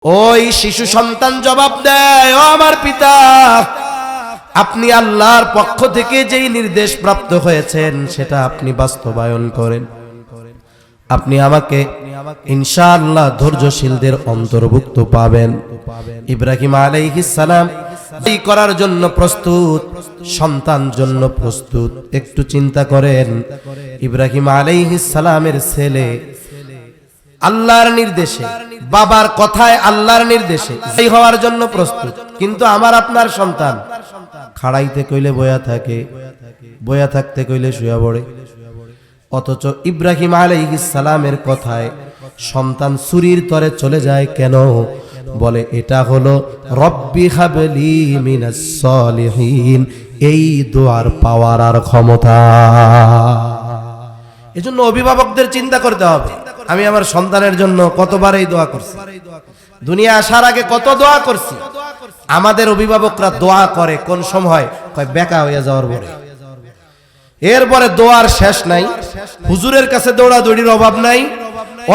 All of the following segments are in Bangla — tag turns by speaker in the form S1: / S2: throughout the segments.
S1: ওই শিশু সন্তান জবাব দেয়, ও আমার পিতা, আপনি আল্লাহর পক্ষ থেকে যেই নির্দেশ প্রাপ্ত হয়েছেন সেটা আপনি বাস্তবায়ন করেন। আপনি আমাকে ইনশাআল্লাহ ধৈর্যশীলদের অন্তর্ভুক্ত পাবেন। ইব্রাহিম আলাইহিস সালাম এই করার জন্য প্রস্তুত, সন্তান জন্য প্রস্তুত। একটু চিন্তা করেন, ইব্রাহিম আলাইহিস সালামের ছেলে আল্লাহর নির্দেশে, বাবার কথায় আল্লাহর নির্দেশে এই হওয়ার জন্য প্রস্তুত, কিন্তু আমার আপনার সন্তান খাড়াইতে কইলে বয়া থাকে, বয়া থাকতে কইলে শুয়া পড়ে। অথচ ইব্রাহিম আলাইহিস সালামের কথায় সন্তান ছুরির তরে চলে যায় কেন? বলে এটা হলো রব্বি হাবলি মিনাস সলিহিন, এই দোয়ার পাওয়ার আর ক্ষমতা। এজন্য অভিভাবকদের চিন্তা করতে হবে, আমি আমার সন্তানের জন্য কতবার এই দোয়া করছি, দুনিয়া আসার আগে কত দোয়া করছি। আমাদের অভিভাবকরা দোয়া করে কোন সময়? কয় বেকা হয়ে যাওয়ার পরে। এরপরে দোয়ার শেষ নাই, হুজুরের কাছে দৌড়াদৌড়ির অভাব নাই।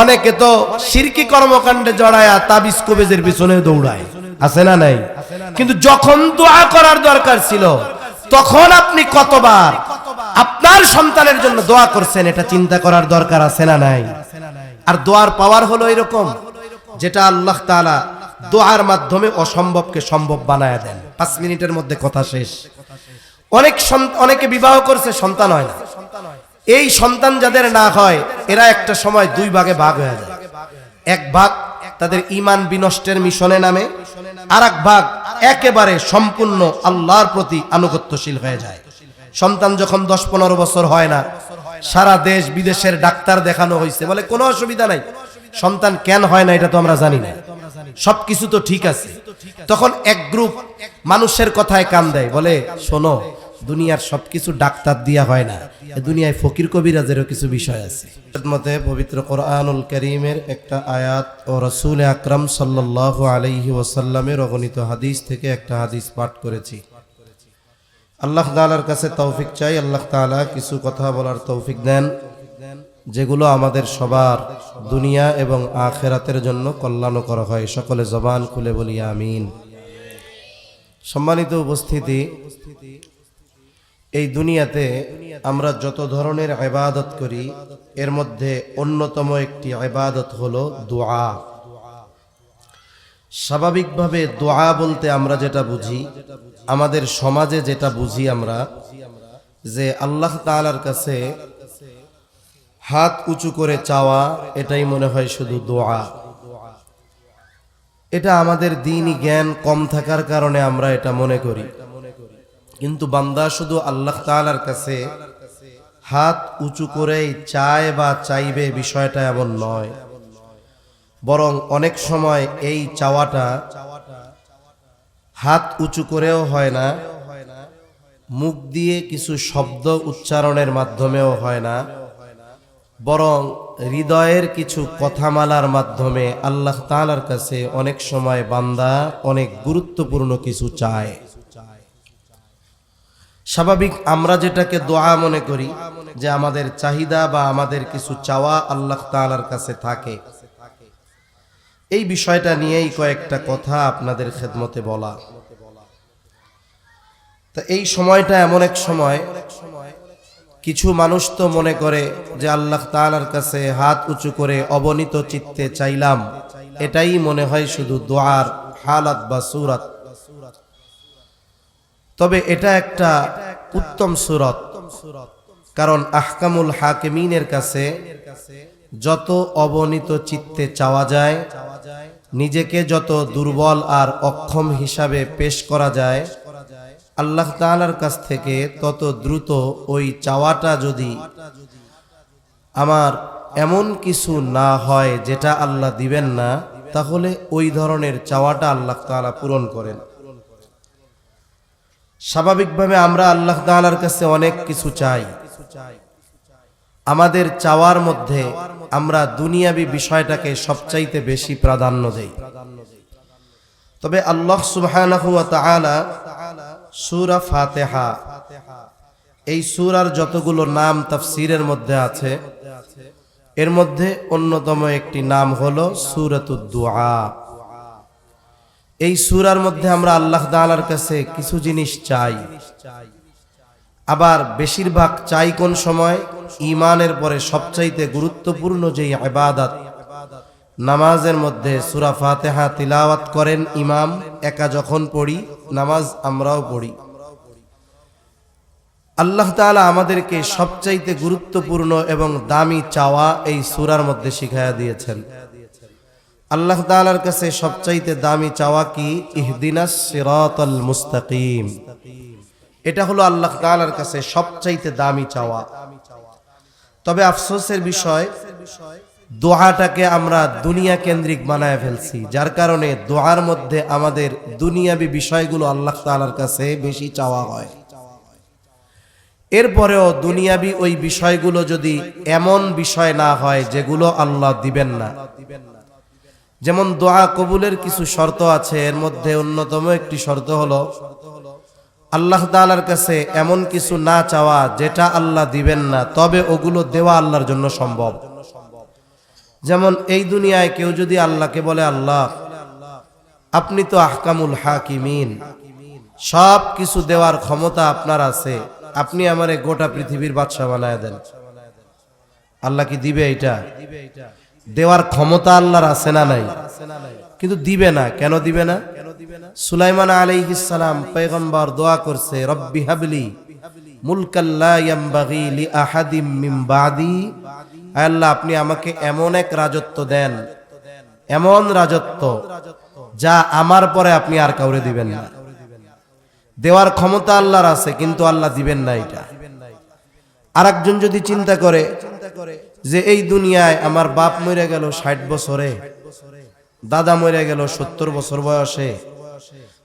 S1: অনেকে তো শিরকি কর্মকাণ্ডে জড়ায়া তাবিজ কবিজের পিছনে দৌড়ায়, আছে না নাই? কিন্তু যখন দোয়া করার দরকার ছিল তখন আপনি কতবার আপনার সন্তানের জন্য দোয়া করছেন, এটা চিন্তা করার দরকার আছে না নাই? আর দোয়ার পাওয়ার হলো এরকম, যেটা আল্লাহ তাআলা দোয়ার মাধ্যমে অসম্ভবকে সম্ভব বানায় দেন। 5 মিনিটের মধ্যে কথা শেষ। অনেকে বিবাহ করছে, সন্তান হয় না। এই সন্তান যাদের না হয় এরা একটা সময় 2 ভাগে ভাগ হয়ে যায়। এক ভাগ তাদের ঈমান বিনষ্টের মিশনে নামে, আর এক ভাগ একেবারে সম্পূর্ণ আল্লাহর প্রতি আনুগত্যশীল হয়ে যায়। সন্তান যখন 10-15 বছর হয় না, সারা দেশ বিদেশের ডাক্তার দেখানো হয়েছে, বলে কোনো অসুবিধা নাই। সন্তান কেন হয় না এটা তো আমরা জানি না, সবকিছু তো ঠিক আছে। তখন এক গ্রুপ মানুষের কথায় কান দেয়, বলে শোনো, দুনিয়ার সবকিছু ডাক্তার দিয়া হয় না, এই দুনিয়ায় ফকির কবিরাজেরও কিছু বিষয় আছে। মতে পবিত্র কোরআনুল কারীমের একটা আয়াত ও রাসূল আকরাম সাল্লাল্লাহু আলাইহি ওয়াসাল্লামের অগণিত হাদিস থেকে একটা হাদিস পাঠ করেছি। আল্লাহ তাআলার কাছে তৌফিক চাই, আল্লাহ তাআলা কিছু কথা বলার তৌফিক দেন যেগুলো আমাদের সবার দুনিয়া এবং আখিরাতের জন্য কল্যাণকর হয়। সকলে জবান খুলে বলি আমিন। সম্মানিত উপস্থিতি, এই দুনিয়াতে আমরা যত ধরনের ইবাদত করি এর মধ্যে অন্যতম একটি ইবাদত হলো দোয়া। স্বাভাবিকভাবে দোয়া বলতে আমরা যেটা বুঝি, আমাদের সমাজে যেটা বুঝি আমরা, যে আল্লাহ তাআলার কাছে হাত উঁচু করে চাওয়া, এটাই মনে হয় শুধু দোয়া। এটা আমাদের দ্বীনি জ্ঞান কম থাকার কারণে আমরা এটা মনে করি। কিন্তু বান্দা শুধু আল্লাহ তাআলার কাছে হাত উঁচু করেই চায় বা চাইবে, বিষয়টা এমন নয়। বরং অনেক সময় এই চাওয়াটা হাত উঁচু করেও হয় না, মুখ দিয়ে কিছু শব্দ উচ্চারণের মাধ্যমেও হয় না, বরং হৃদয়ের কিছু কথামালার মাধ্যমে আল্লাহ তাআলার কাছে অনেক সময় বান্দা অনেক গুরুত্বপূর্ণ কিছু চায়। স্বাভাবিক আমরা যেটাকে দোয়া মনে করি, যে আমাদের চাহিদা বা আমাদের কিছু চাওয়া আল্লাহ তাআলার কাছে থাকে, এই বিষয়টা নিয়েই কয়েকটা কথা আপনাদের খেদমতে বলা। তা এই সময়টা এমন এক সময়, কিছু মানুষ তো মনে করে যে আল্লাহ তাআলার কাছে হাত উঁচু করে অবনীত চিত্তে চাইলাম, এটাই মনে হয় শুধু দোয়ার হালাত বা সূরত। তবে এটা একটা উত্তম সূরত, কারণ আহকামুল হাকিমিনের কাছে যত অবনীত চিত্তে চাওয়া যায়, নিজেকে যত দুর্বল আর অক্ষম হিসাবে পেশ করা যায়, আল্লাহ তাআলার কাছ থেকে তত দ্রুত ওই চাওয়াটা যদি আমার এমন কিছু না হয় যেটা আল্লাহ দিবেন না, তাহলে ওই ধরনের চাওয়াটা আল্লাহ তাআলা পূরণ করেন। স্বাভাবিকভাবে আমরা আল্লাহ তাআলার কাছে অনেক কিছু চাই। আমাদের চাওয়ার মধ্যে আমরা দুনিয়াবি বিষয়টাকে সবচাইতে বেশি প্রাধান্য দেই। তবে আল্লাহ সুবহানাহু ওয়া তাআলা সূরা ফাতিহা, এই সূরার যতগুলো নাম তাফসীরের মধ্যে আছে, এর মধ্যে অন্যতম একটি নাম হলো সূরাতুদ দুআ। এই সূরার মধ্যে আমরা আল্লাহ তাআলার কাছে কিছু জিনিস চাই, আবার বেশিরভাগ চাই কোন সময়? ঈমানের পরে সবচাইতে গুরুত্বপূর্ণ যেই ইবাদত, নামাজের মধ্যে সূরা ফাতিহা তিলাওয়াত করেন ইমাম, একা যখন পড়ি, নামাজ আমরাও পড়ি। আল্লাহ তাআলা আমাদেরকে সবচাইতে গুরুত্বপূর্ণ এবং দামি চাওয়া এই সূরার মধ্যে শিখায়া দিয়েছেন। আল্লাহ তাআলার কাছে সবচাইতে দামি চাওয়া কি? ইহদিনাস সিরাতাল মুস্তাকিম। এটা হলো আল্লাহ তাআলার কাছে সবচাইতে দামি চাওয়া। তবে আফসোসের বিষয়, দোয়াটাকে আমরা দুনিয়া কেন্দ্রিক বানায় ফেলছি, যার কারণে দোয়ার মধ্যে আমাদের দুনিয়াবি বিষয়গুলো আল্লাহ তাআলার কাছে বেশি চাওয়া হয়। এরপরেও দুনিয়াবি ওই বিষয়গুলো যদি এমন বিষয় না হয় যেগুলো আল্লাহ দিবেন না, যেমন দোয়া কবুলের কিছু শর্ত আছে, এর মধ্যে অন্যতম একটি শর্ত হলো আল্লাহ তাআলার কাছে এমন কিছু না চাওয়া যেটা আল্লাহ দিবেন না, তবে ওগুলো দেওয়া আল্লাহর জন্য সম্ভব। যেমন এই দুনিয়ায় কেউ যদি আল্লাহকে বলে, আল্লাহ আপনি তো আহকামুল হাকিমিন, সব কিছু দেওয়ার ক্ষমতা আপনার আছে, আপনি আমারে গোটা পৃথিবীর বাদশা বানায় দেন, আল্লাহ কি দিবে? এটা দেওয়ার ক্ষমতা আল্লাহর আছে না নাই? কিন্তু দিবে না। কেন দিবে না? সুলাইমান আলাইহিস সালাম পয়গম্বর দোয়া করছে, রব্বি হাবলি মুলকাল লা ইয়ামবাগি লি আহাদিম মিন বাদি, আল্লাহ আপনি আমাকে এমন এক রাজত্ব দেন, এমন রাজত্ব যা আমার পরে আপনি আর কাউরে দিবেন না। দেওয়ার ক্ষমতা আল্লাহর আছে, কিন্তু আল্লাহ দিবেন না। এটা আরেকজন যদি চিন্তা করে যে এই দুনিয়ায় আমার বাপ মরে গেল 60 বছরে, দাদা মরে গেল 70 বছর বয়সে,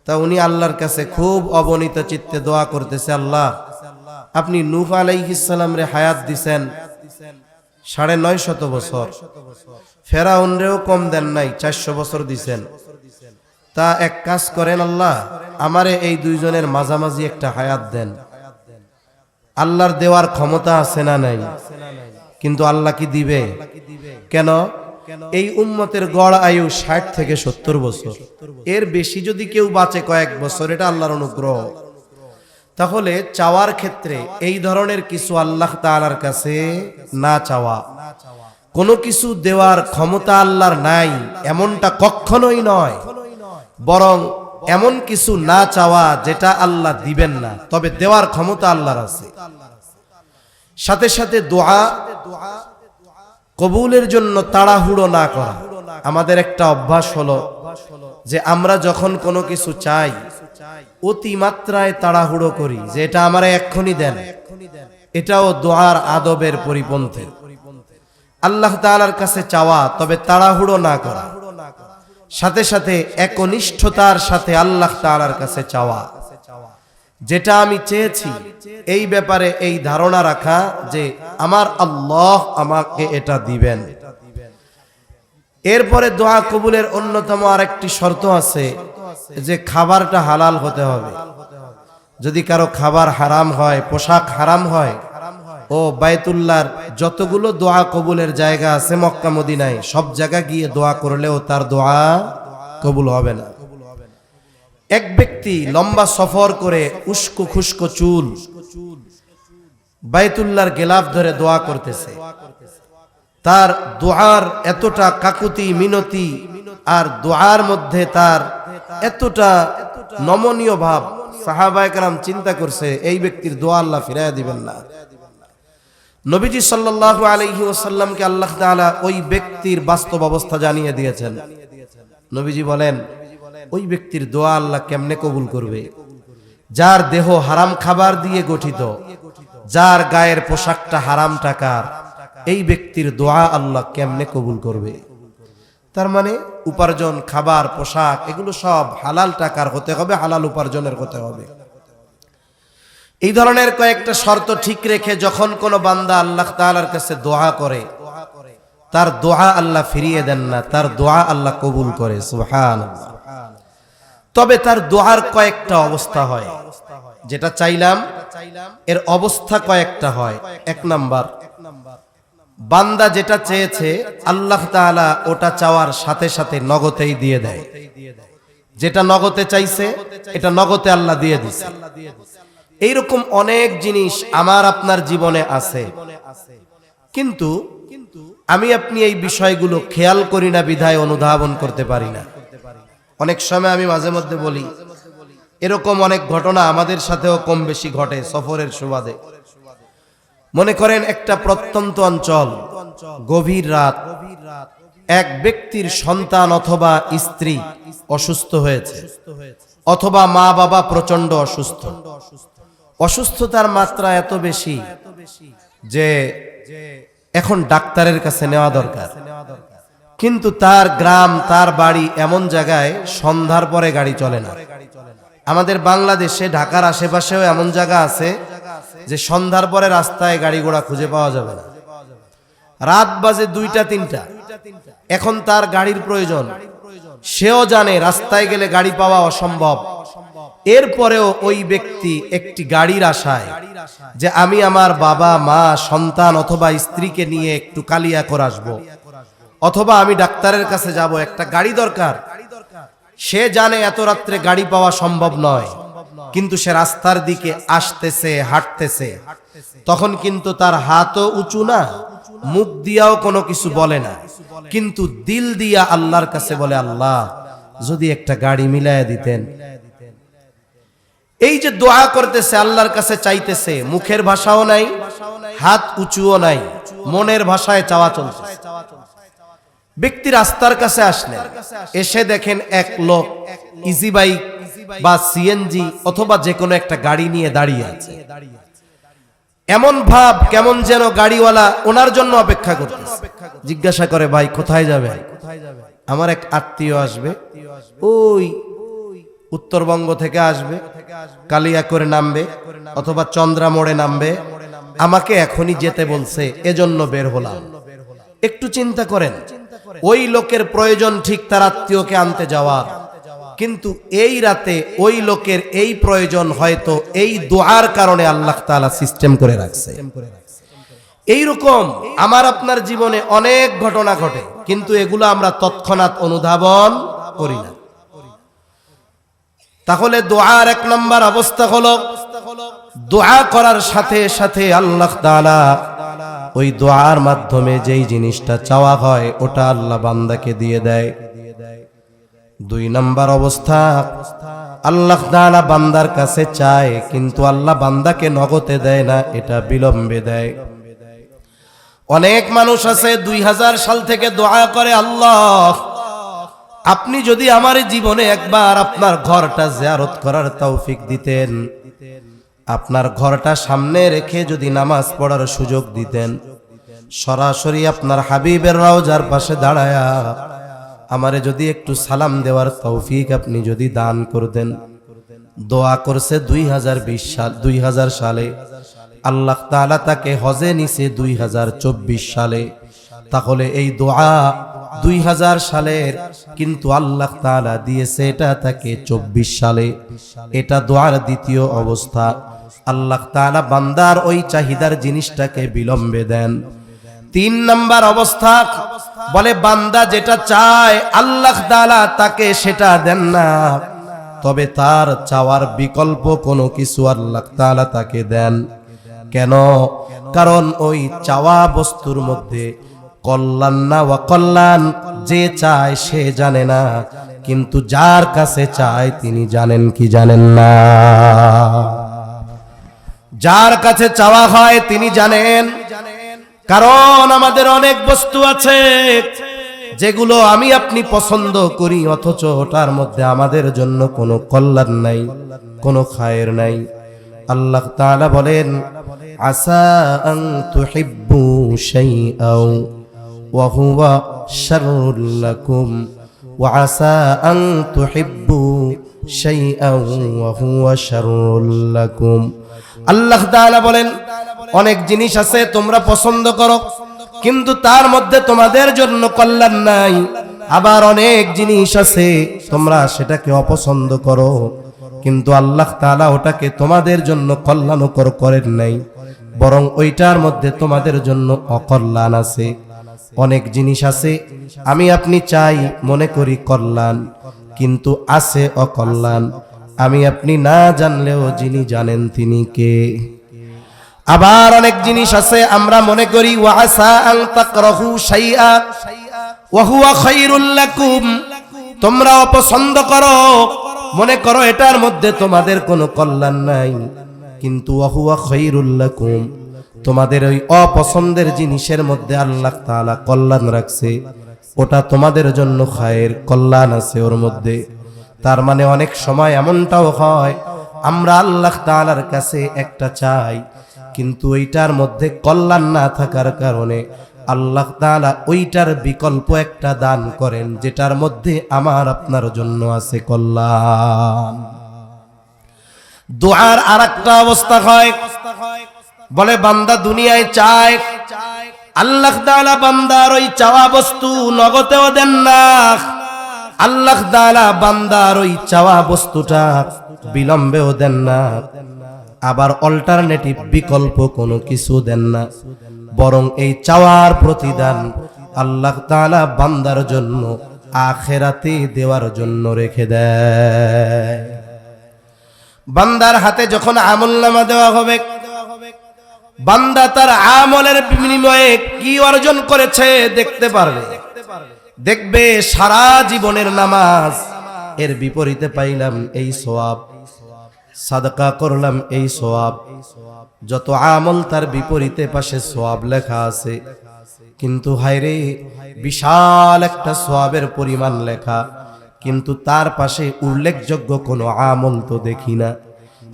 S1: তা উনি আল্লাহর কাছে খুব অবনীত চিত্তে দোয়া করতেছে, আল্লাহ আপনি নূহ আলাইহিস সালাম রে হায়াত দিছেন 950 বছর, ফেরাউনরেও কম দেন নাই, 400 বছর দিছেন। তা এক কাজ করেন আল্লাহ, আমারে এই দুইজনের মাঝামাঝি একটা হায়াত দেন। আল্লাহর দেওয়ার ক্ষমতা আছে না নাই? কিন্তু আল্লাহ কি দিবে? কেন? এই উম্মতের গড় আয়ু 60 থেকে 70 বছর, এর বেশি যদি কেউ বাঁচে কয়েক বছর, এটা আল্লাহর অনুগ্রহ। তাহলে চাওয়ার ক্ষেত্রে এই ধরনের কিছু আল্লাহ তাআলার কাছে না চাওয়া, কোনো কিছু দেওয়ার ক্ষমতা আল্লাহর নাই এমনটা কখনোই নয়, বরং এমন কিছু না চাওয়া যেটা আল্লাহ দিবেন না, তবে দেওয়ার ক্ষমতা আল্লাহর আছে। সাথে সাথে দোয়া কবুলের জন্য তাড়াহুড়ো না করা। আমাদের একটা অভ্যাস হলো যে আমরা যখন কোনো কিছু চাই অতিমাত্রায় তাড়াহুড়ো করি, যে এটা আমারে এক্ষুনি দেন। এটাও দোয়ার আদবের পরিপন্থী। আল্লাহ তাআলার কাছে চাওয়া, তবে তাড়াহুড়ো না করা, সাথে সাথে একনিষ্ঠতার সাথে আল্লাহ তাআলার কাছে চাওয়া, যেটা আমি চেয়েছি এই ব্যাপারে এই ধারণা রাখা যে আমার আল্লাহ আমাকে এটা দিবেন। এরপরে দোয়া কবুলের অন্যতম আরেকটি শর্ত আছে যে খাবারটা হালাল হতে হবে। যদি কারো খাবার হারাম হয়, পোশাক হারাম হয়, ও বাইতুল্লাহর যতগুলো দোয়া কবুলের জায়গা আছে মক্কা মদিনায়, সব জায়গা গিয়ে দোয়া করলেও তার দোয়া কবুল হবে না। এক ব্যক্তি লম্বা সফর করে উস্কো খুস্কো চুল, বাইতুল্লাহর গেলাফ ধরে দোয়া করতেছে, তার দোয়ার এতটা কাকুতি মিনতি আর দোয়ার মধ্যে তার এতটা নমনীয় ভাব, সাহাবায়ে কেরাম চিন্তা করছে এই ব্যক্তির দোয়া আল্লাহ ফিরাইয়া দিবেন না। নবীজি সাল্লাল্লাহু আলাইহি ওয়াসাল্লামকে আল্লাহ তাআলা ওই ব্যক্তির বাস্তব অবস্থা জানিয়ে দিয়েছেন। নবীজি বলেন, ওই ব্যক্তির দোয়া আল্লাহ কেমনে কবুল করবে? যার দেহ হারাম খাবার দিয়ে গঠিত, যার গায়ের পোশাকটা হারাম টাকার, এই ব্যক্তির দোয়া আল্লাহ কেমনে কবুল করবে? তার মানে উপার্জন, খাবার, পোশাক এগুলো সব হালাল টাকার হতে হবে, হালাল উপার্জনের হতে হবে। এই ধরনের কয়েকটা শর্ত ঠিক রেখে যখন কোনো বান্দা আল্লাহ তাআলার কাছে দোয়া করে, তার দোয়া আল্লাহ ফিরিয়ে দেন না, তার দোয়া আল্লাহ কবুল করে। সুবহানাল্লাহ। তবে তার দোয়ার কয়েকটা অবস্থা হয়, যেটা চাইলাম এর অবস্থা কয়েকটা হয়। এক নাম্বার, বান্দা যেটা চেয়েছে আল্লাহ তাআলা ওটা চাওয়ার সাথে সাথে নগদেই দিয়ে দেয়। যেটা নগদে চাইছে এটা নগদে আল্লাহ দিয়ে দিছে। এইরকম অনেক জিনিস আমার আপনার জীবনে আছে, কিন্তু আমি আপনি এই বিষয়গুলো খেয়াল করি না বিধায় অনুধাবন করতে পারি না। অনেক সময় আমি মাঝে মধ্যে বলি, এরকম অনেক ঘটনা আমাদের সাথেও কম বেশি ঘটে সফরের সুবাদে। মনে করেন একটা প্রত্যন্ত অঞ্চল, গভীর রাত, এক ব্যক্তির সন্তান অথবা স্ত্রী অসুস্থ হয়েছে, অথবা মা বাবা প্রচন্ড অসুস্থ। অসুস্থতার মাত্রা এত বেশি যে এখন ডাক্তারের কাছে নেওয়া দরকার, কিন্তু তার গ্রাম তার বাড়ি এমন জায়গায় সন্ধ্যার পরে গাড়ি চলে না। আমাদের বাংলাদেশে ঢাকার আশেপাশেও এমন জায়গা আছে যে সন্ধ্যার পরে রাস্তায় গাড়ি ঘোড়া খুঁজে পাওয়া যাবে না। রাত বাজে 2টা 3টা, এখন তার গাড়ির প্রয়োজন। সেও জানে রাস্তায় গেলে গাড়ি পাওয়া অসম্ভব, এরপরেও ওই ব্যক্তি একটি গাড়ির আশায় যে আমি আমার বাবা মা সন্তান অথবা স্ত্রীকে নিয়ে একটু কালিয়াকৈর আসবো, অথবা আমি ডাক্তারের কাছে যাব, একটা গাড়ি দরকার। সে জানে এত রাত্রে গাড়ি পাওয়া সম্ভব নয়, কিন্তু সে রাস্তার দিকে আসতেছে, হাঁটতেছে। তখন কিন্তু তার হাতও উঁচু না, মুখ দিয়াও কোনো কিছু বলে না, কিন্তু দিল দিয়া আল্লাহর কাছে বলে, আল্লাহ যদি একটা গাড়ি মিলাইয়া দিতেন। এই যে দোয়া করতেছে, আল্লাহর কাছে চাইতেছে, মুখের ভাষাও নাই, হাত উঁচুও নাই, মনের ভাষায় চাওয়া চলছে। ব্যক্তি রাস্তার কাছে আসলেন, এসে দেখেন এক লোক ইজি বাইক বা সিএনজি অথবা যে কোনো একটা গাড়ি নিয়ে দাঁড়িয়ে আছে। এমন ভাব কেমন যেন গাড়িওয়ালা ওনার জন্য অপেক্ষা করতেছে। জিজ্ঞাসা করে, ভাই কোথায় যাবে? আমার এক আত্মীয় আসবে, ওই উত্তরবঙ্গ থেকে আসবে, কালিয়াকৈরে নামবে অথবা চন্দ্রা মোড়ে নামবে, আমাকে এখনই যেতে বলছে, এজন্য বের হলাম। একটু চিন্তা করেন, ওই লোকের প্রয়োজন ঠিক তার আত্মীয়কে আনতে যাওয়ার, কিন্তু এই রাতে ওই লোকের এই প্রয়োজন হয়তো এই দোয়ার কারণে আল্লাহ তাআলা সিস্টেম করে রাখছে। এইরকম আমার আপনার জীবনে অনেক ঘটনা ঘটে, কিন্তু এগুলো আমরা তৎক্ষণাৎ অনুধাবন করি না। তাহলে দোয়ার 1 নম্বর অবস্থা হলো, দোয়া করার সাথে সাথে আল্লাহ তাআলা ওই দোয়ার মাধ্যমে যেই জিনিসটা চাওয়া হয় ওটা আল্লাহ বান্দাকে দিয়ে দেয়। 2 নম্বর অবস্থা, আল্লাহ তাআলা বান্দার কাছে চায়, কিন্তু আল্লাহ বান্দাকে নগদে দেয় না, এটা বিলম্বে দেয়। অনেক মানুষ আছে 2000 সাল থেকে দোয়া করে, আল্লাহ আপনি যদি আমার জীবনে একবার আপনার ঘরটা জিয়ারত করার তৌফিক দিতেন, আপনার ঘরটা সামনে রেখে যদি নামাজ পড়ার সুযোগ দিতেন, সরাসরি আপনার হাবিবের রওজার পাশে দাঁড়ায়া আমারে যদি একটু সালাম দেওয়ার তৌফিক আপনি যদি দান করতেন। দোয়া করছে 2000 সালে, আল্লাহ তাআলা তাকে হজে নিছে 2024 সালে। তাহলে এই দোয়া 2000 সালের, কিন্তু আল্লাহ তাআলা দিয়েছে এটা তাকে 24 সালে। এটা দোয়ার দ্বিতীয় অবস্থা। আল্লাহ তাআলা বান্দার ওই চাহিদার জিনিসটাকে বিলম্বে দেন। 3 নম্বর অবস্থা, বলে বান্দা যেটা চায় আল্লাহ তাআলা তাকে সেটা দেন না, তবে তার চাওয়ার বিকল্প কোনো কিছু আল্লাহ তাআলা তাকে দেন। কেন? কারণ ওই চাওয়া বস্তুর মধ্যে কল্যাণ না অকল্যাণ যে চায় সে জানে না, কিন্তু যার কাছে চায় তিনি জানেন কি জানেন না? যার কাছে চাওয়া হয় তিনি জানেন। কারণ আমাদের অনেক বস্তু আছে যেগুলো আমি আপনি পছন্দ করি, অথচ ওটার মধ্যে আমাদের জন্য কোনো কল্যাণ নাই, কোনো খায়ের নাই। আল্লাহ তাআলা বলেন, আসা আন তুহিব্বু শাইআও ওয়া হুয়া শাররুল লাকুম ওয়া আসা আন তুহিব্বু শাইআও ওয়া হুয়া শাররুল লাকুম। আল্লাহ তাআলা বলেন, অনেক জিনিস আছে তোমরা পছন্দ করো, কিন্তু তার মধ্যে তোমাদের জন্য কল্যাণ নাই। আবার অনেক জিনিস আছে তোমরা সেটাকে অপছন্দ করো, কিন্তু আল্লাহ তাআলা ওটাকে তোমাদের জন্য কল্যাণকর করেন নাই, বরং ওইটার মধ্যে তোমাদের জন্য অকল্যাণ আছে। অনেক জিনিস আছে আমি আপনি চাই মনে করি কল্যাণ, কিন্তু আছে অকল্যাণ, আমি আপনি না জানলেও যিনি জানেন তিনি কে। আবার অনেক জিনিস আছে আমরা মনে করি ওয়াসা আন তাকরাহু শাইআ ওয়া হুয়া খায়রুল লাকুম, তোমরা অপছন্দ করো, মনে করো এটার মধ্যে তোমাদের কোনো কল্যাণ নাই, কিন্তু ওয়া হুয়া খায়রুল লাকুম, তোমাদের ওই অপছন্দের জিনিসের মধ্যে আল্লাহ তাআলা কল্যাণ রাখছে, ওটা তোমাদের জন্য খায়ের, কল্যাণ আছে ওর মধ্যে। তার মানে অনেক সময় এমনটাও হয় আমরা আল্লাহ তাআলার কাছে একটা চাই, কিন্তু ওইটার মধ্যে কল্যাণ না থাকার কারণে আল্লাহ তাআলা ওইটার বিকল্প একটা দান করেন যেটার মধ্যে আমার আপনার জন্য আছে কল্যাণ। দুআর আরেকটা অবস্থা হয়, বলে বান্দা দুনিয়ায় চায়, আল্লাহ তাআলা বান্দার ওই চাওয়া বস্তু নগদেও দেন না, আল্লাহ তাআলা বান্দার ওই চাওয়া বস্তুটা বিলম্বেও দেন না, আবার অল্টারনেটিভ বিকল্প কোনো কিছু দেন না, বরং এই চাওয়ার প্রতিদান আল্লাহ তাআলা বান্দার জন্য আখিরাতে দেওয়ার জন্য রেখে দেয়। বান্দার হাতে যখন আমলনামা দেওয়া হবে, বান্দা তার আমলের বিনিময়ে কি অর্জন করেছে দেখতে পারবে। দেখবে সারা জীবনের নামাজ, এর বিপরীতে পাইলাম এই সওয়াব, সাদকা করলাম এই সওয়াব, যত আমল তার বিপরীতে পাশে সওয়াব লেখা আছে, কিন্তু হায়রে বিশাল একটা সওয়াবের পরিমাণ লেখা, কিন্তু তার পাশে উল্লেখযোগ্য কোনো আমল তো দেখি না।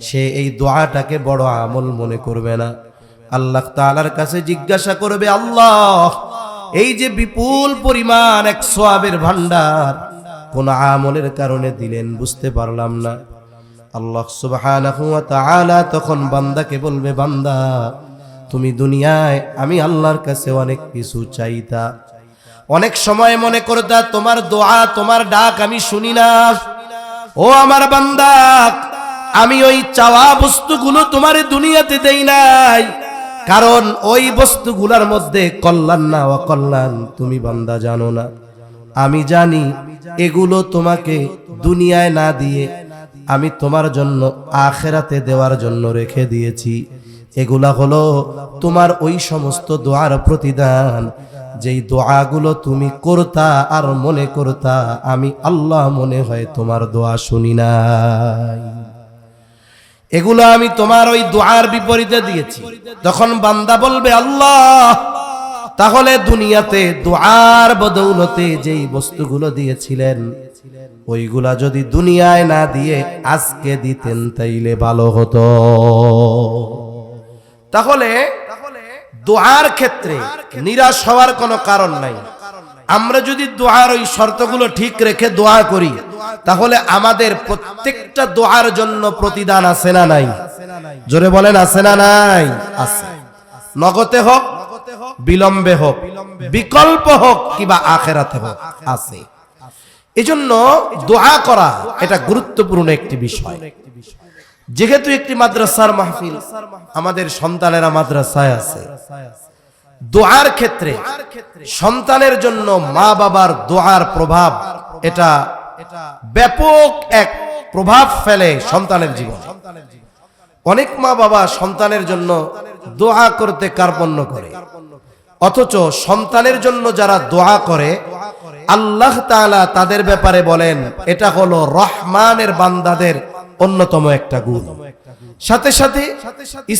S1: সে এই দোয়াটাকে বড় আমল মনে করবে না, আল্লাহ তাআলার কাছে জিজ্ঞাসা করবে, আল্লাহ এই যে বিপুল পরিমাণ এক সওয়াবের ভান্ডার কোন আমলের কারণে দিলেন বুঝতে পারলাম না। আল্লাহ সুবহানাহু ওয়া তাআলা তখন বান্দাকে বলবে, বান্দা তুমি দুনিয়ায় আমি আল্লাহর কাছে অনেক কিছু চাইতা, অনেক সময় মনে করতা তোমার দোয়া তোমার ডাক আমি শুনি না, ও আমার বান্দা আমি ওই চাওয়া বস্তুগুলো তোমার দুনিয়াতে দেই নাই, কারণ ওই বস্তুগুলোর মধ্যে কল্যাণ না অকল্যাণ তুমি বান্দা জানো না, আমি জানি। এগুলো তোমাকে দুনিয়ায় না দিয়ে আমি তোমার জন্য আখিরাতে দেওয়ার জন্য রেখে দিয়েছি। এগুলা হলো তোমার ওই সমস্ত দোয়ার প্রতিদান, যেই দোয়াগুলো তুমি করতা আর মনে করতা আমি আল্লাহ মনে হয় তোমার দোয়া শুনি নাই, এগুলো আমি তোমার ওই দোয়ার বিপরীতে দিয়েছি। তখন বান্দা বলবে, আল্লাহ তাহলে দুনিয়াতে দোয়ার বদৌলতে যেই বস্তুগুলো দিয়েছিলেন ওইগুলা যদি দুনিয়ায় না দিয়ে আজকে দিতেন তাইলে ভালো হতো। তাহলে দোয়ার ক্ষেত্রে নিরাশ হওয়ার কোনো কারণ নাই। আমরা যদি দোয়ার ওই শর্তগুলো ঠিক রেখে দোয়া করি তাহলে আমাদের প্রত্যেকটা দোয়ার জন্য প্রতিদান আছে না নাই? জোরে বলেন আছে না নাই? আছে। নগদে হোক, বিলম্বে হোক, বিকল্প হোক কিংবা আখিরাতে হোক, আছে। এজন্য দোয়া করা এটা গুরুত্বপূর্ণ একটি বিষয়। যেহেতু একটি মাদ্রাসার মাহফিল, আমাদের সন্তানেরা মাদ্রাসায় আছে, দোয়ার ক্ষেত্রে সন্তানের জন্য মা বাবার দোয়ার প্রভাব এটা ব্যাপক এক প্রভাব ফেলে সন্তানের জীবনে। অনেক মা বাবা সন্তানের জন্য দোয়া করতে কার্পণ্য করে, অথচ সন্তানের জন্য যারা দোয়া করে আল্লাহ তাআলা তাদের ব্যাপারে বলেন এটা হলো রহমানের বান্দাদের অন্যতম একটা গুণ। সাথে সাথে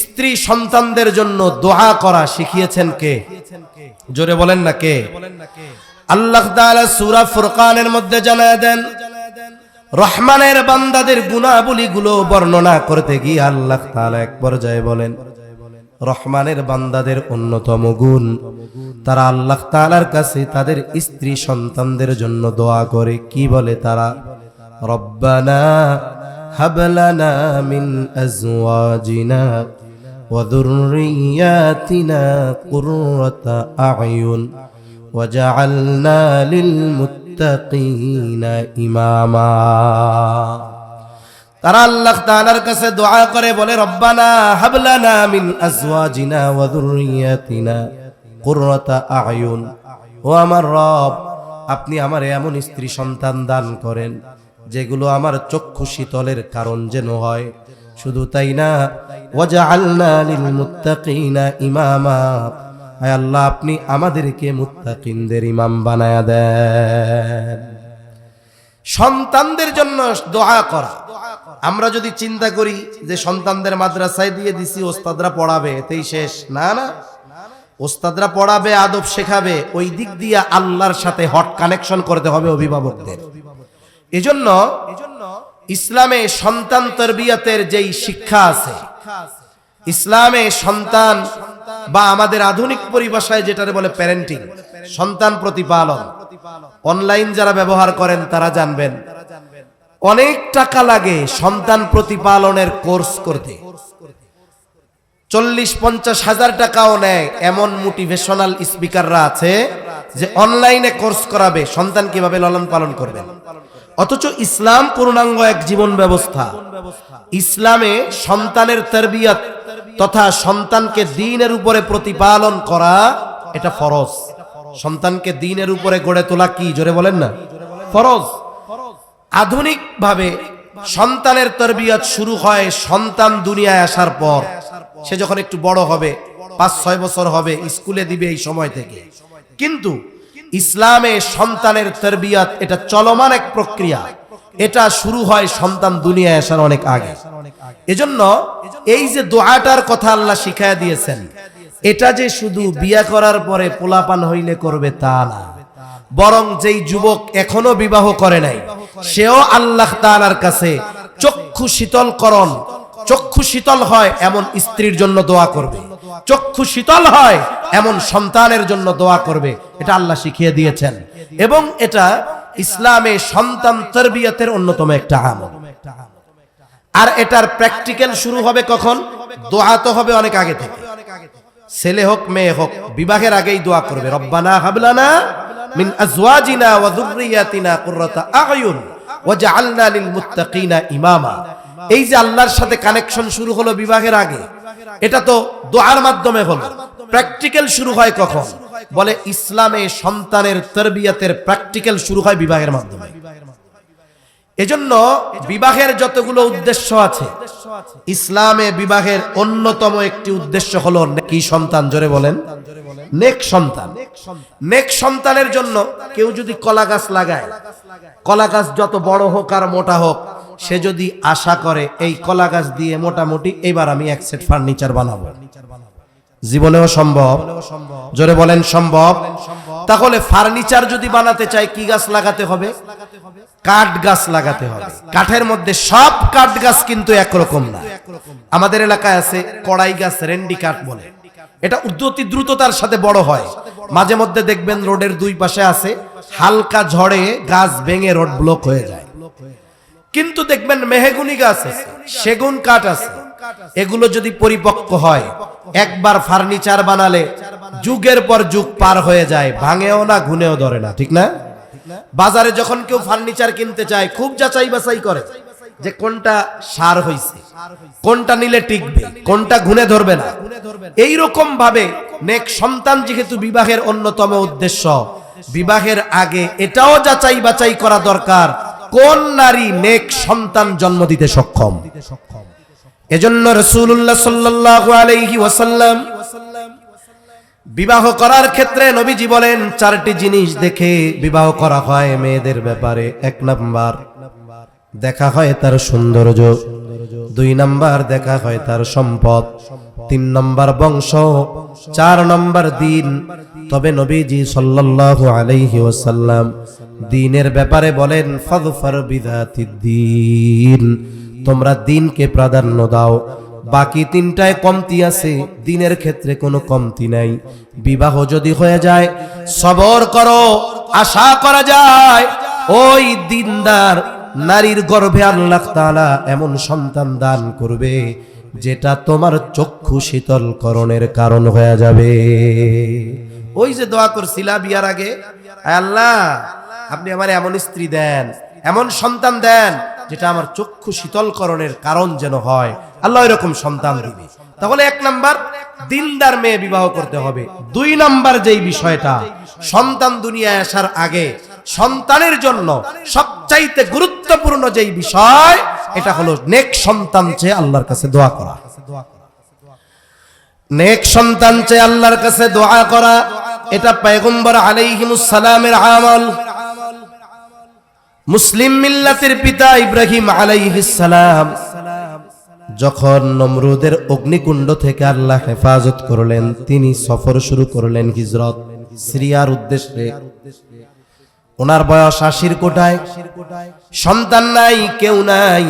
S1: স্ত্রী সন্তানদের জন্য দোয়া করা শিখিয়েছেন কে? জোরে বলেন না কে? আল্লাহ তাআলা সূরা ফুরকানের মধ্যে জানায় দেন, রহমানের বান্দাদের গুণাবলীগুলো বর্ণনা করতে গিয়ে আল্লাহ তাআলা এক পর্যায়ে বলেন রহমানের বান্দাদের অন্যতম গুণ তারা আল্লাহ তাআলার কাছে তাদের স্ত্রী সন্তানদের জন্য দোয়া করে। কি বলে তারা? রব্বানা হাব লানা মিন আজওয়াজিনা ওয়া যুররিয়াতিনা কুররাতা আ'য়ুন ওয়াজআলনা লিল মুত্তাকিনা ইমামা। তারা আল্লাহ তাআলার কাছে দোয়া করে বলে রব্বানা হাব লানা মিন আজওয়াজিনা ওয়া যুররিয়াতিনা কুররাতা আ'য়ুন, ও আমার রব আপনি আমার এমন স্ত্রী সন্তান দান করেন যেগুলো আমার চক্ষু শীতলের কারণ যেন হয়। শুধু তাই না, ওয়াজআলনা লিল মুত্তাকিনা ইমামা, আয় আল্লাহ আপনি আমাদেরকে মুত্তাকিনদের ইমাম বানায়া দেন। সন্তানদের জন্য দোয়া করা। আমরা যদি চিন্তা করি যে সন্তানদের মাদ্রাসায় দিয়ে দিছি, ওস্তাদরা পড়াবে, এতেই শেষ, না না, ওস্তাদরা পড়াবে, আদব শেখাবে, ওই দিক দিয়ে আল্লাহর সাথে হট কানেকশন করতে হবে অভিভাবকদের। এজন্য ইসলামে সন্তান তরবিয়তের যেই শিক্ষা আছে, ইসলামে সন্তান বা আমাদের আধুনিক পরিভাষায় যেটারে বলে প্যারেন্টিং, সন্তান প্রতিপালন, অনলাইন যারা ব্যবহার করেন তারা জানবেন অনেক টাকা লাগে সন্তান প্রতিপালনের কোর্স করতে। 40-50 হাজার টাকাও নেয় এমন মোটিভেশনাল স্পিকাররা আছে যে অনলাইনে কোর্স করাবে সন্তান কিভাবে লালন পালন করবেন। অথচ ইসলাম পূর্ণাঙ্গ এক জীবন ব্যবস্থা। ইসলামে সন্তানের তরবিয়ত তথা সন্তানকে দ্বীনের উপরে প্রতিপালন করা এটা ফরজ। সন্তানকে দ্বীনের উপরে গড়ে তোলা কি, জোরে বলেন না, ফরজ। আধুনিক ভাবে সন্তানের তরবিয়ত শুরু হয় সন্তান দুনিয়ায় আসার পর। সে যখন একটু বড় হবে, 5-6 বছর হবে, স্কুলে দিবে এই সময় থেকে। কিন্তু ইসলামে সন্তানের তরবিয়ত এটা চলমান এক প্রক্রিয়া। এটা শুরু হয় সন্তান দুনিয়ায় আসার অনেক আগে। এজন্য এই যে দোয়াটার কথা আল্লাহ শিখায়া দিয়েছেন, এটা যে শুধু বিয়ে করার পরে পোলাপান হইলে করবে তা না, বরং যেই যুবক এখনো বিবাহ করে নাই সেও আল্লাহ তাআলার কাছে চক্ষু শীতলকরণ, চক্ষু শীতল হয় এমন স্ত্রীর জন্য দোয়া করবে, চক্ষু শীতল হয় এমন সন্তানের জন্য দোয়া করবে। এটা আল্লাহ শিখিয়ে দিয়েছেন এবং এটা ইসলামে সন্তান তরবিয়তের অন্যতম একটা আমল। আর এটার প্র্যাকটিক্যাল শুরু হবে কখন? দোয়া তো হবে অনেক আগে থেকে। ছেলে হোক মেয়ে হোক বিবাহের আগেই দোয়া করবে, রব্বানা হাবলানা মিন আজওয়াজিনা ওয়া যুররিয়াতিনা কুররাতা আ'য়ুন ওয়াজআলনা লিল মুত্তাকিনা ইমামা। এই যে আল্লাহর সাথে কানেকশন শুরু হলো বিবাহের আগে, এটা তো দোয়ার মাধ্যমে হলো। প্র্যাকটিক্যাল শুরু হয় কখন? বলে ইসলামে সন্তানের তরবিয়তের প্র্যাকটিক্যাল শুরু হয় বিবাহের মাধ্যমে। এজন্য বিবাহের যতগুলো উদ্দেশ্য আছে, ইসলামে বিবাহের অন্যতম একটি উদ্দেশ্য হলো নেকি সন্তান। জোরে বলেন, নেক সন্তান। নেক সন্তানের জন্য কেউ যদি কলা গাছ লাগায়, কলা গাছ যত বড় হোক আর মোটা হোক, সে যদি আশা করে এই কলা গাছ দিয়ে মোটামুটি এবার আমি এক সেট ফার্নিচার বানাবো, জীবনেও সম্ভব? জোরে বলেন সম্ভব? তাহলে ফার্নিচার যদি বানাতে চাই কি গাছ লাগাতে হবে? কাঠ গাছ লাগাতে হবে। কাঠের মধ্যে সব কাঠ গাছ কিন্তু একরকম না। আমাদের এলাকায় আছে কড়াই গাছ, রেন্ডি কাঠ বলে। এটা অতি দ্রুততার সাথে বড় হয়। মাঝে মধ্যে দেখবেন রোডের দুই পাশে আছে, হালকা ঝড়ে গাছ ভেঙে রোড ব্লক হয়ে যায়। কিন্তু দেখবেন মেহগুনি গাছ আছে, সেগুন কাঠ আছে, এগুলো যদি পরিপক্ক হয় একবার ফার্নিচার বানালে যুগের পর যুগ পার হয়ে যায়, ভাঙেও না, ঘুনেও ধরে না, ঠিক না? বাজারে যখন কেউ ফার্নিচার কিনতে চায় খুব যাচাই বাছাই করে যে কোনটা সার হইছে, কোনটা নিলে টিকবে, কোনটা ঘুনে ধরবে না। এই রকম ভাবে নেক সন্তান যেহেতু বিবাহের অন্যতম উদ্দেশ্য, বিবাহের আগে এটাও যাচাই বাছাই করা দরকার কোন নারী নেক সন্তান জন্ম দিতে সক্ষম। এজন্য রাসূলুল্লাহ সাল্লাল্লাহু আলাইহি ওয়াসাল্লাম বিবাহ করার ক্ষেত্রে নবীজি বলেন 4টি জিনিস দেখে বিবাহ করা হয় মেয়েদের ব্যাপারে। 1 নাম্বার দেখা হয় তার সৌন্দর্য, 2 নাম্বার দেখা হয় তার সম্পদ, 3 নাম্বার বংশ, 4 নাম্বার দিন। তবে নবীজি সাল্লাল্লাহু আলাইহি ওয়াসাল্লাম দ্বীনের ব্যাপারে বলেন ফাযফার বিযাতিদ দ্বীন, তোমরা দ্বীনকে প্রাধান্য দাও। বাকি 3টায় কমতি আছে, দ্বীনের ক্ষেত্রে কোনো কমতি নাই। বিবাহ যদি হয়ে যায় সবর করো, আশা করা যায় ওই দ্বীনদার নারীর গর্ভে আল্লাহ তাআলা এমন সন্তান দান করবে যেটা তোমার চক্ষু শীতলকরণের কারণ হয়ে যাবে। ওই যে দোয়া করছিলা বিয়ার আগে, আল্লাহ আপনি আমার এমন স্ত্রী দেন, এমন সন্তান দেন যেটা আমার চক্ষু শীতলকরণের কারণ যেন হয়, আল্লাহ এরকম সন্তান দিবে। তাহলে 1 নাম্বার দিনদার মেয়ে বিবাহ করতে হবে। 2 নাম্বার যেই বিষয়টা, সন্তান দুনিয়ায় আসার আগে সন্তানের জন্য সবচাইতে গুরুত্বপূর্ণ যেই বিষয় এটা হলো নেক সন্তান চেয়ে আল্লাহর কাছে দোয়া করা। নেক সন্তান চেয়ে আল্লাহর কাছে দোয়া করা এটা পয়গম্বর আলাইহিমুস সালামের আমল। মুসলিম মিল্লাতের পিতা ইব্রাহিম আলাইহিস সালাম যখন নমরুদের অগ্নিকুণ্ড থেকে আল্লাহ হেফাজত করলেন, তিনি সফর শুরু করলেন হিজরত সিরিয়ার উদ্দেশ্যে। ওনার বয়স 80 কোটায়, সন্তান নাই, কেউ নাই।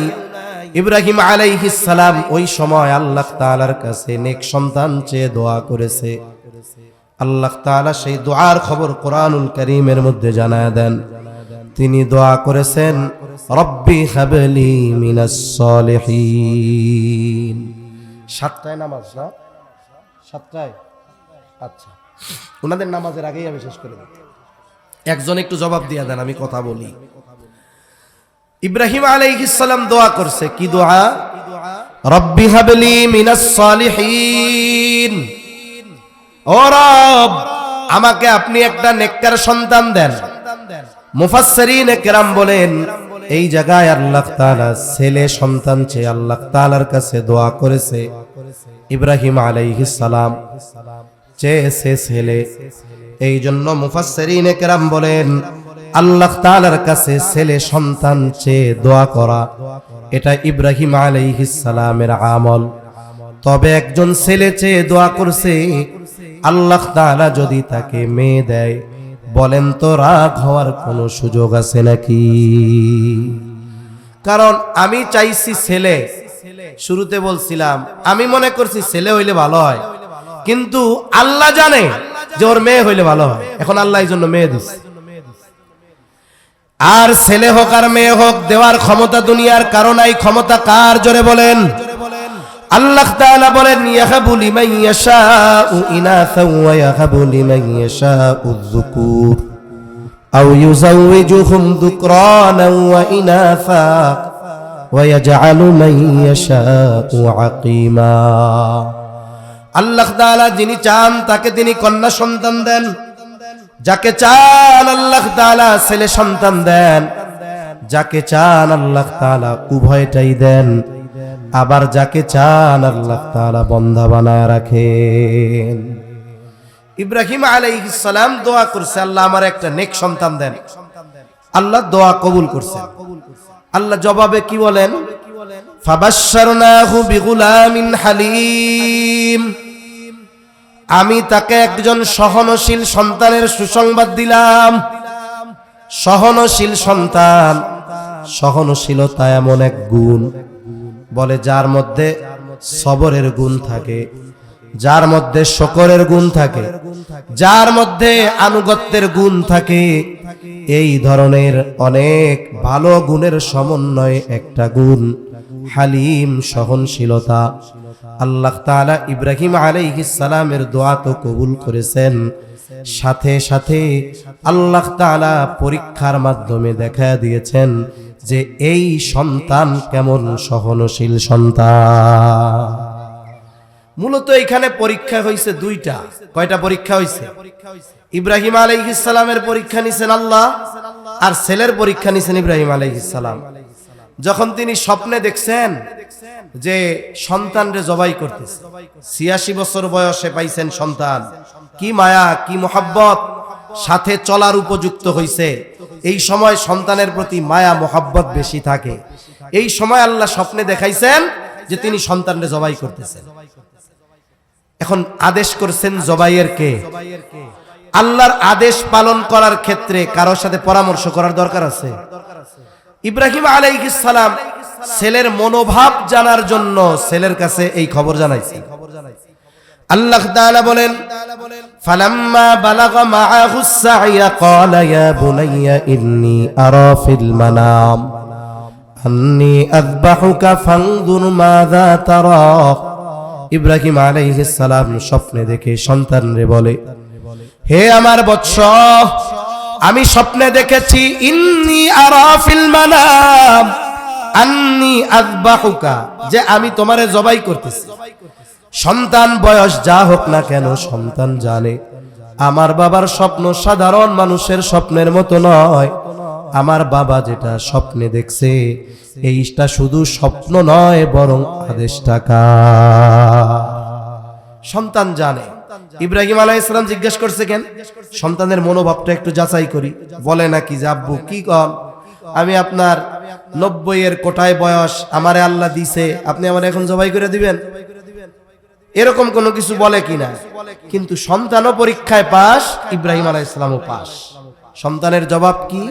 S1: ইব্রাহিম আলাইহিস সালাম ওই সময় আল্লাহ তাআলার কাছে নেক সন্তান চেয়ে দোয়া করেছে। আল্লাহ তাআলা সেই দোয়ার খবর কোরআনুল কারীমের মধ্যে জানায় দেন। তিনি দোয়া করেছেন, রব্বি হাবলি মিনাস সলিহিন। 7টায় নামাজ না? 7টায়? আচ্ছা, ওনাদের নামাজের আগেই আমি শেষ করে দিই। একজন একটু জবাব দিয়া দেন, আমি কথা বলি। ইব্রাহিম আলাইহিস সালাম দোয়া করছে, কি দোয়া? রব্বি হাবলি মিনাস সলিহিন। ও রব, আমাকে আপনি একটা নেককার সন্তান দেন। মুফাসসিরিনে কেরাম বলেন, এই জায়গায় আল্লাহ তাআলা ছেলে সন্তান চেয়ে আল্লাহ তাআলার কাছে দোয়া করেছে। ইব্রাহিম আলাইহিস সালাম চেয়েছে ছেলে। এই জন্য মুফাসসিরিনে কেরাম বলেন, আল্লাহ তাআলার কাছে ছেলে সন্তান চেয়ে দোয়া করা এটা ইব্রাহিম আলাইহিস সালামের আমল। তবে একজন ছেলে চেয়ে দোয়া করছে, আল্লাহ তাআলা যদি তাকে মেয়ে দেয়, বলেন তো রাগ হওয়ার কোনো সুযোগ আছে নাকি? কারণ আমি চাইছি ছেলে। শুরুতে বলছিলাম আমি মনে করছি ছেলে হইলে ভালো হয়, কিন্তু আল্লাহ জানে যে ওর মেয়ে হইলে ভালো হয়। এখন আল্লাহ এই জন্য মেয়ে দিচ্ছে। আর ছেলে হোক আর মেয়ে হোক, দেওয়ার ক্ষমতা দুনিয়ার কারো নাই। ক্ষমতা কার? জোরে বলেন। আল্লাহ তাআলা বলেন, ইয়াহাবু লিমান ইয়াশাউ ইনাসা ওয়া ইয়াহাবু লিমান ইয়াশাউ যুকুর আও ইউযাওয়িজুহুম যুকরানা ওয়া ইনাসা ওয়া ইয়াজআলু মান ইয়াশাউ আকীমা। আল্লাহ তাআলা যিনি চান তাকে তিনি কন্যা সন্তান দেন, যাকে চান আল্লাহ তাআলা ছেলে সন্তান দেন, যাকে চান আল্লাহ তাআলা উভয়টাই দেন। আবার যাকে চান আল্লাহ তাআলা বন্ধা বানায় রাখেন। ইব্রাহিম আলাইহিস সালাম দোয়া করছে, আল্লাহ আমার একটা নেক সন্তান দেন। আল্লাহ দোয়া কবুল করছেন। আল্লাহ জবাবে কি বলেন? ফাবাশশারনাহু বিগুলামিন হালিম। আমি তাকে একজন সহনশীল সন্তানের সুসংবাদ দিলাম। সহনশীল সন্তান, সহনশীলতা এমন এক গুণ, বলে যার মধ্যে সবরের গুণ থাকে, যার মধ্যে শকরের গুণ থাকে, যার মধ্যে আনুগত্যের গুণ থাকে, এই ধরনের অনেক ভালো গুণের সমন্বয়ে একটা গুণ হালিম, সহনশীলতা। আল্লাহ তাআলা ইব্রাহিম আলাইহিস সালামের দোয়া তো কবুল করেছেন, সাথে সাথে আল্লাহ তাআলা পরীক্ষার মাধ্যমে দেখা দিয়েছেন যে এই সন্তান কেমন সহনশীল সন্তান। মূলত এখানে পরীক্ষা হয়েছে দুইটা। কয়টা পরীক্ষা হয়েছে? ইব্রাহিম আলাইহিস সালামের পরীক্ষা নিছেন আল্লাহ, আর ছেলের পরীক্ষা নিছেন ইব্রাহিম আলাইহিস সালাম। যখন তিনি স্বপ্নে দেখছেন যে সন্তানরে জবাই করতেছে, ৮৬ বছর বয়সে পাইছেন সন্তান, কি মায়া, কি মোহাব্বত, সাথে চলার উপযুক্ত হইছে। এই সময় সন্তানের প্রতি মায়া মোহাব্বত বেশি থাকে। এই সময় আল্লাহ স্বপ্নে দেখাইছেন যে তিনি সন্তানরে জবাই করতেছেন। এখন আদেশ করছেন জবাইয়ের কে? আল্লাহর আদেশ পালন করার ক্ষেত্রে কারোর সাথে পরামর্শ করার দরকার আছে। ইব্রাহিম আলাইহিস সালাম ছেলের মনোভাব জানার জন্য ছেলের কাছে এই খবর জানাইছেন। আল্লাহ তাআলা বলেন, ফালাম্মা বালাগা মাআহুস সা'য়া ক্বালা ইয়া বুনাইয়া ইন্নী আরা ফিল মানাম আন্নী আযবাহুকা ফানজুর মাযা তারা। ইব্রাহিম আলাইহিস সালাম স্বপ্নে দেখে সন্তানরে বলে, হে আমার বৎস, আমি স্বপ্নে দেখেছি ইন্নী আরা ফিল মানাম আন্নী আযবাহুকা, যে আমি তোমারে জবাই করতেছি। সন্তান বয়স যা হোক না কেন, সন্তান জানে আমার বাবার স্বপ্ন সাধারণ মানুষের স্বপ্নের মতো নয়। আমার বাবা যেটা স্বপ্নে দেখছে এইটা শুধু স্বপ্ন নয়, বরং আদেশ টাকা। সন্তান জানে। ইব্রাহিম আলাইহিস সালাম জিজ্ঞেস করছে, কেন? সন্তানের মনোভাবটা একটু যাচাই করি। বলে নাকি যে আব্বু কি কন, আমি আপনার 90 কোটায় বয়স, আমারে আল্লাহ দিছে, আপনি আমার এখন জবাই করে দিবেন, এরকম কোনো কিছু বলে কিনা? কিন্তু সন্তানও পরীক্ষায় পাস, ইব্রাহিম আলাইহিস সালামও পাস। সন্তানের জবাব কি?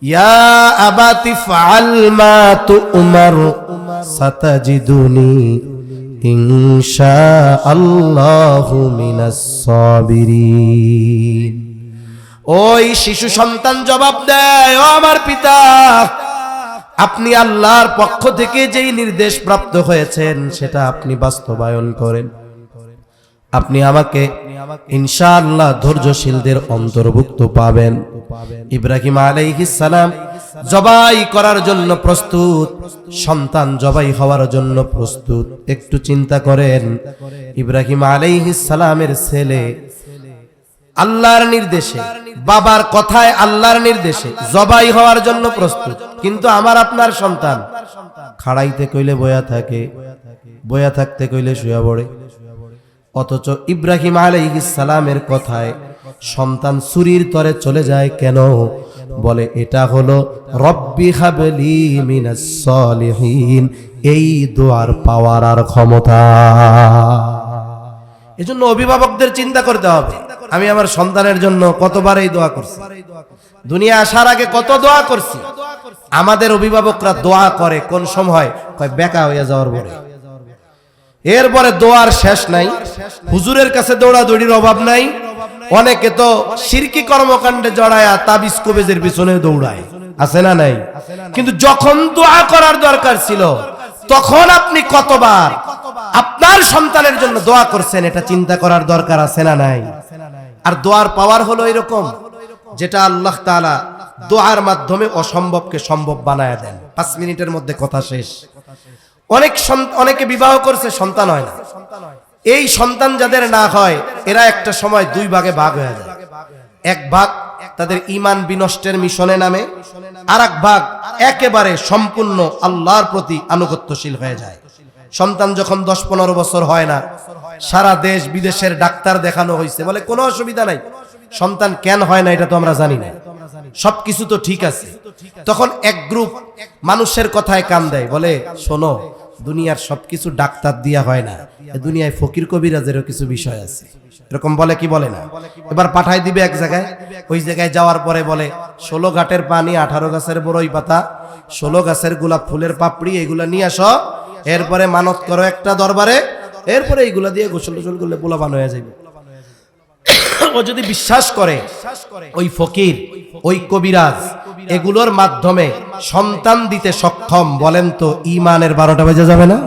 S1: ইয়া আবাতি ফাআল মা তুমার সাতাজিদুনি ইনশাআল্লাহু মিনাস সাবিরিন। ওই শিশু সন্তান জবাব দেয়, ও আমার পিতা, আপনি আল্লাহর পক্ষ থেকে যেই নির্দেশ প্রাপ্ত হয়েছেন সেটা আপনি বাস্তবায়ন করেন। আপনি আমাকে ইনশাআল্লাহ ধৈর্যশীলদের অন্তর্ভুক্ত পাবেন। ইব্রাহিম আলাইহিস সালাম জবাই করার জন্য প্রস্তুত, সন্তান জবাই হওয়ার জন্য প্রস্তুত। একটু চিন্তা করেন, ইব্রাহিম আলাইহিস সালামের ছেলে আল্লাহর নির্দেশে, বাবার কথায় আল্লাহর নির্দেশে জবাই হওয়ার জন্য প্রস্তুত, কিন্তু আমার আপনার সন্তান খাড়াইতে কইলে বয়া থাকে, বয়া থাকতে কইলে শুয়া পড়ে। অথচ ইব্রাহিম আলাইহিস সালামের কথায় সন্তান ছুরির তরে চলে যায় কেন? বলে এটা হলো রব্বি হাবলি মিনাস সলিহিন, এই দোয়ার পাওয়ার আর ক্ষমতা। এজন্য অভিভাবকদের চিন্তা করতে হবে, আমি আমার সন্তানের জন্য কতবার এই দোয়া করছি, দুনিয়া আসার আগে কত দোয়া করছি। আমাদের অভিভাবকরা দোয়া করে কোন সময়? কয় বেকা হইয়া যাওয়ার পরে। এরপরে দোয়ার শেষ নাই, হুজুরের কাছে দৌড়াদৌড়ির অভাব নাই। অনেকে তো শিরকি কর্মকাণ্ডে জড়ায়া তাবিজ কবিজের পিছনে দৌড়ায়, আছে না নাই? কিন্তু যখন দোয়া করার দরকার ছিল তখন আপনি কতবার আপনার সন্তানের জন্য দোয়া করছেন, এটা চিন্তা করার দরকার আছে না নাই? আর দোয়ার পাওয়ার হলো এরকম, যেটা আল্লাহ তাআলা দোয়ার মাধ্যমে অসম্ভবকে সম্ভব বানায় দেন। 5 মিনিটের মধ্যে কথা শেষ। অনেকে বিবাহ করছে, সন্তান হয় না। এই সন্তান যাদের না হয় এরা একটা সময় 2 ভাগে ভাগ হয়ে যায়। এক ভাগ তাদের ঈমান বিনষ্টের মিশনে নামে, আর এক ভাগ একেবারে সম্পূর্ণ আল্লাহর প্রতি আনুগত্যশীল হয়ে যায়। সন্তান যখন 10-15 বছর হয় না, সারা দেশ বিদেশের ডাক্তার দেখানো হয়েছে, বলে কোনো অসুবিধা নাই। সন্তান কেন হয় না এটা তো আমরা জানি না, সবকিছু তো ঠিক আছে। তখন এক গ্রুপ মানুষের কথায় কান দেয়, বলে শোনো, দুনিয়ার সবকিছু ডাক্তার দিয়া হয় না, দুনিয়ায় ফকির কবিরাজেরও কিছু বিষয় আছে। এরকম বলে কি বলে না? এবার পাঠাই দিবে এক জায়গায়, ওই জায়গায় যাওয়ার পরে বলে 16 ঘাটের পানি, 18 গাছের বড়ই পাতা, 16 গাছের গোলাপ ফুলের পাপড়ি, এগুলা নিয়ে আসো, এরপরে মানত করো একটা দরবারে, এরপরে এইগুলা দিয়ে গোসল টোসল করলে পোলাপান হয়ে যাবে। ও যদি বিশ্বাস করে ওই ফকির, ওই কবিরাজ এগুলোর মাধ্যমে সন্তান দিতে সক্ষম, বলেন তো ঈমানের 12টা বেজে যাবে না?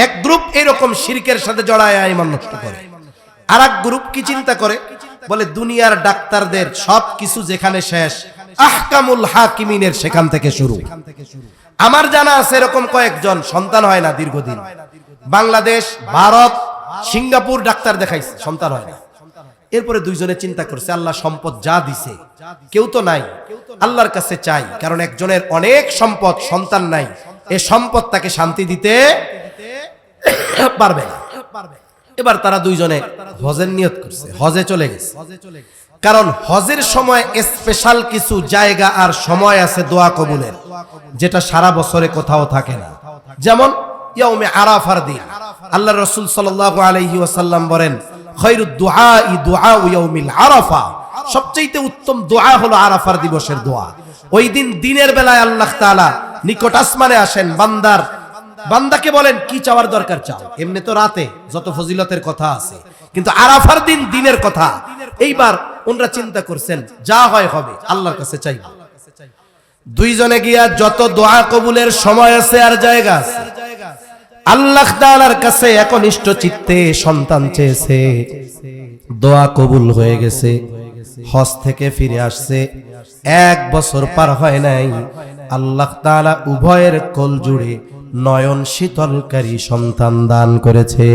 S1: এক গ্রুপ এরকম শিরকের সাথে জড়ায় ঈমান নষ্ট করে। আর এক গ্রুপ কি চিন্তা করে? বলে দুনিয়ার ডাক্তারদের সবকিছু যেখানে শেষ, আহকামুল হাকিমিনের সেখান থেকে শুরু। আমার জানা আছে এরকম কয়েকজন, সন্তান হয় না দীর্ঘদিন। বাংলাদেশ, ভারত, সিঙ্গাপুর ডাক্তার দেখাইছে, সন্তান হয় না। এরপরে দুইজনে চিন্তা করছে, আল্লাহ সম্পদ যা দিছে, কেউ তো নাই, আল্লাহর কাছে চাই, কারণ একজনের অনেক সম্পদ, সন্তান নাই, এই সম্পদ তাকে শান্তি দিতে পারবে না। এবার তারা দুইজনে হজের নিয়ত করছে, হজে চলে গেছে। কারণ হজের সময় স্পেশাল কিছু জায়গা আর সময় আছে দোয়া কবুলের, যেটা সারা বছরে কোথাও থাকে না। যেমন ইয়াউমে আরাফার দিন আল্লাহর রাসূল সাল্লাল্লাহু আলাইহি ওয়াসাল্লাম বলেন, খায়রুদ দুআই দুআউ ইয়াউমিল আরাফা, সবচেয়ে উত্তম দোয়া হলো আরাফার দিবসের দোয়া। ওই দিন দিনের বেলায় আল্লাহ তাআলা নিকট আসমানে আসেন, বান্দাকে বলেন কি চাওয়ার দরকার চাও। এমনি তো রাতে যত ফজিলতের কথা আছে, কিন্তু আরাফার দিন দিনের কথা। এইবার ওনারা চিন্তা করছেন, যা হয় হবে, আল্লাহর কাছে চাইব। দুইজনে গিয়া যত দোয়া কবুলের সময় আছে আর জায়গা আছে, আল্লাহ তাআলার কাছে একনিষ্ঠ চিত্তে সন্তান চেয়েছে, দোয়া কবুল হয়ে গেছে। হজ থেকে ফিরে আসছে, 1 বছর পার হয় নাই, আল্লাহ তাআলা উভয়ের কোল জুড়ে নয়ন শীতলকারী সন্তান দান করেছে।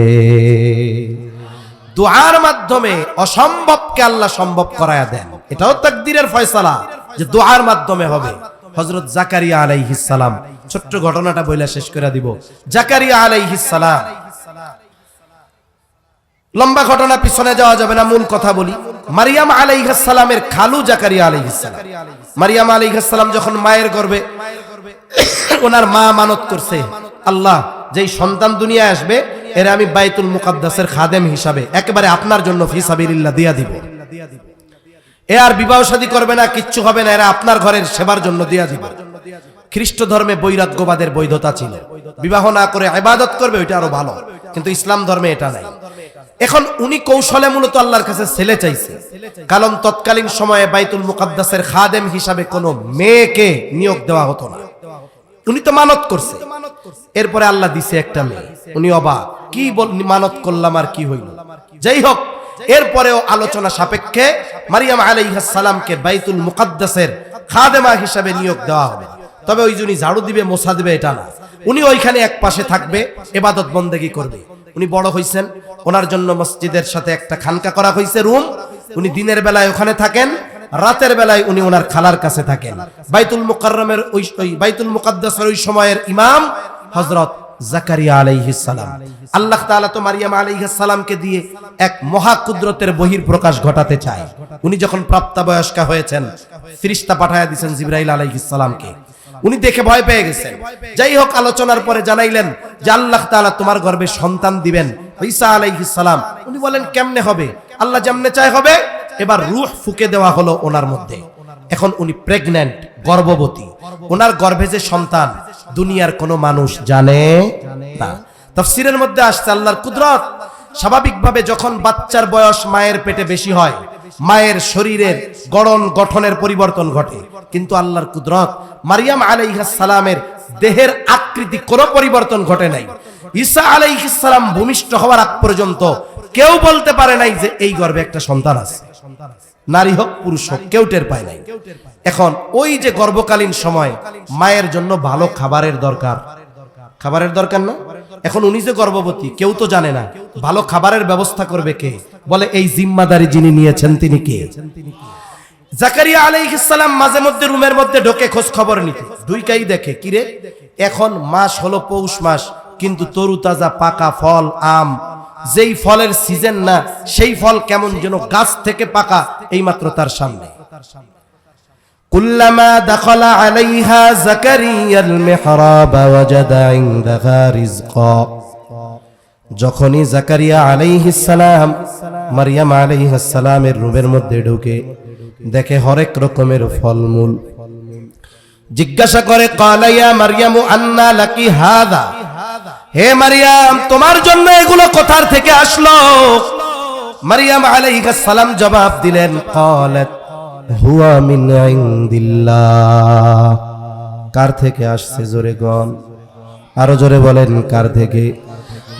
S1: দোয়ার মাধ্যমে অসম্ভবকে আল্লাহ সম্ভব করায়া দেন। এটাও তাকদীরের ফয়সালা যে দোয়ার মাধ্যমে হবে। হযরত জাকারিয়া আলাইহিস সালাম, ছোট্ট ঘটনাটা বইলা শেষ করে দিব। জাকারিয়া আলাইহিস সালাম, লম্বা ঘটনা পিছনে যাওয়া যাবে না, মূল কথা বলি। মারিয়াম আলাইহিস সালামের খালু জাকারিয়া আলাইহিস সালাম। মারিয়াম আলাইহিস সালাম যখন মায়ের গর্ভে, ওনার মা মানত করছে, আল্লাহ যেই সন্তান দুনিয়ায় আসবে এর আমি বাইতুল মুকাদ্দাসের খাদেম হিসাবে একেবারে আপনার জন্য ফি সাবিলিল্লাহ দিয়া দিব। এ আর বিবাহ শাদী করবে না, কিচ্ছু হবে না, এরা আপনার ঘরের সেবার জন্য দিয়া দিব। খ্রিস্ট ধর্মে বৈরাগ্যবাদের বৈধতা ছিল, বিবাহ না করে ইবাদত করবে, ওইটা আরো ভালো, কিন্তু ইসলাম ধর্মে এটা নাই। এখন উনি কৌশলে মূলত আল্লাহর কাছে ছেলে চাইছে, কারণ তৎকালীন সময়ে বাইতুল মুকাদ্দাসের খাদেম হিসাবে কোনো মেয়েকে নিয়োগ দেওয়া হতো না। উনি তো মানত করছে, এরপরে আল্লাহ দিছে একটা মেয়ে। উনি অবাক, কি মানত করলাম আর কি হইল। যাই হোক, এরপরেও আলোচনা সাপেক্ষে মারিয়াম আলাইহিস সালামকে বাইতুল মুকাদ্দাসের খাদেমা হিসাবে নিয়োগ দেওয়া হবে। তবে ওই জন্য ঝাড়ু দিবে, মোছা দিবে এটা না, উনি ওইখানে এক পাশে থাকবে, ইবাদত বন্দেগী করবে। উনি বড় হইছেন, ওনার জন্য মসজিদের সাথে একটা খানকা করা হয়েছে, রুম। উনি দিনের বেলায় ওখানে থাকেন, রাতের বেলায় উনি ওনার খালার কাছে থাকেন। বাইতুল মুকাররমের ওই বাইতুল মুকাদ্দাসের ওই সময়ের ইমাম হযরত জাকারিয়া আলাইহিস সালাম। আল্লাহ তাআলা তো মারিয়াম আলাইহিস সালামকে দিয়ে এক মহা কুদরতের বহির প্রকাশ ঘটাতে চায়। উনি যখন প্রাপ্তবয়স্কা হয়েছেন, ফেরেশতা পাঠায়া দিয়েছেন জিবরাইল আলাইহিস সালামকে। উনি দেখে ভয় পেয়ে গেছেন। যাই হোক, আলোচনার পরে জানাইলেন যে আল্লাহ তাআলা তোমার গর্ভে সন্তান দিবেন, ঈসা আলাইহিস সালাম। উনি বলেন কেমনে হবে? আল্লাহ যেমনে চায় হবে। এবার রূহ ফুঁকে দেওয়া হলো ওনার মধ্যে। এখন উনি প্রেগন্যান্ট, গর্ভবতী। ওনার গর্ভে যে সন্তান, দুনিয়ার কোনো মানুষ জানে না। তাফসীরের মধ্যে আসছে আল্লাহর কুদরত। স্বাভাবিকভাবে যখন বাচ্চার বয়স মায়ের পেটে বেশি হয়, মায়ের শরীরের গঠনের পরিবর্তন ঘটে, কিন্তু আল্লাহর কুদরত, মারিয়াম আলাইহিস সালামের দেহের আকৃতি কোনো পরিবর্তন ঘটে নাই। ঈসা আলাইহিস সালাম ভূমিষ্ঠ হওয়ার আগ পর্যন্ত কেউ বলতে পারে নাই যে এই গর্ভে একটা সন্তান আছে। নারী হোক পুরুষ হোক, কেউ টের পায় নাই। এখন ওই যে গর্ভকালীন সময় মায়ের জন্য ভালো খাবারের দরকার, খাবারের দরকার না? এখন উনি যে গর্ভবতী, কেউ তো জানে না, ভালো খাবারের ব্যবস্থা করবে কে? বলে এই জিম্মাদারি যিনি নিয়েছেন তিনি কে? জাকারিয়া আলাইহিস সালাম মাঝে মধ্যে রুমের মধ্যে ঢোকে খোঁজ খবর নিতে, দুইটাই দেখে, কিরে এখন মাস হলো পৌষ মাস, কিন্তু তরু তাজা পাকা ফল, আম, যেই ফলের সিজন না সেই ফল কেমন যেন গাছ থেকে পাকা এইমাত্র তার সামনে। কুল্লামা দাখালা আলাইহা জাকারিয়াল মিহরাব ওয়াজাদা ইনদাহা রিজকা। যখনই জাকারিয়া আলাইহিস সালাম মারিয়াম আলাইহিস সালামের রুমের মধ্যে ঢুকে দেখে হরেক রকমের ফলমূল। জিজ্ঞাসা করে, ক্বালা ইয়া মারইয়ামু আন্না লাকি হাযা, হে মারিয়াম তোমার জন্য এগুলো কোথার থেকে আসলো? মারিয়াম আলাইহিস সালাম জবাব দিলেন, ক্বালাত হুয়া মিন ইনদিল্লাহ। কার থেকে আসছে? জোরে গন, আরো জোরে বলেন কার থেকে?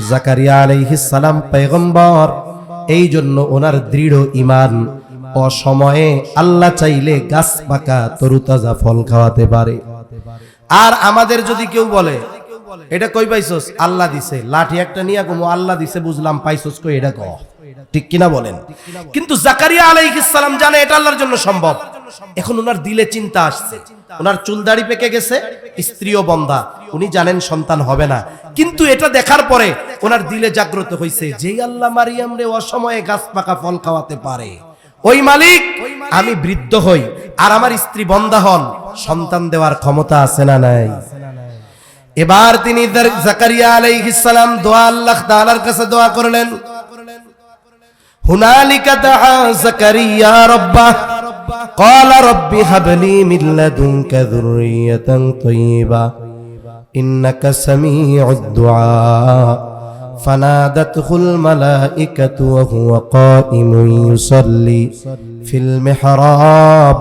S1: জাকারিয়া আলাইহিস সালাম পয়গম্বর, এই জন্য ওনার দৃঢ় ঈমান, অসময়ে আল্লাহ চাইলে গাছ পাকা তরুতাজা ফল খাওয়াতে পারে। আর আমাদের যদি কেউ বলে এটা কই পাইছস? আল্লাহ দিছে, লাঠি একটা নিয়ে কমু আল্লাহ দিছে বুঝলাম, পাইছস কই এটা কও, ঠিক কিনা বলেন? কিন্তু জাকারিয়া আলাইহিস সালাম জানে এটা আল্লাহর জন্য সম্ভব। এখন ওনার দিলে চিন্তা আসছে, ওনার চুল দাড়ি পেকে গেছে, স্ত্রীও বন্ধা, উনি জানেন সন্তান হবে না, কিন্তু এটা দেখার পরে ওনার দিলে জাগ্রত হইছে, যেই আল্লাহ মারিয়াম রে অসময়ে গাছ পাকা ফল খাওয়াতে পারে, ওই মালিক আমি বৃদ্ধ হই আর আমার স্ত্রী বন্ধা হন, সন্তান দেওয়ার ক্ষমতা আছে না নাই? এবার তিনি জাকারিয়া আলাইহিস সালাম দোয়া আল্লাহ তাআলার কাছে দোয়া করলেন। হুনালিকা দাআ জাকারিয়া রাব্বাহ ক্বালা রাব্বি হাবলি মিন লাদুনকা যুররিয়াতান তাইয়্যিবা ইন্নাকা সামিউদ দুআ। ফানাদাতহুল মালাইকাতু ওয়া হুয়া কাইমুন ইউসাল্লি ফিল মিহরাব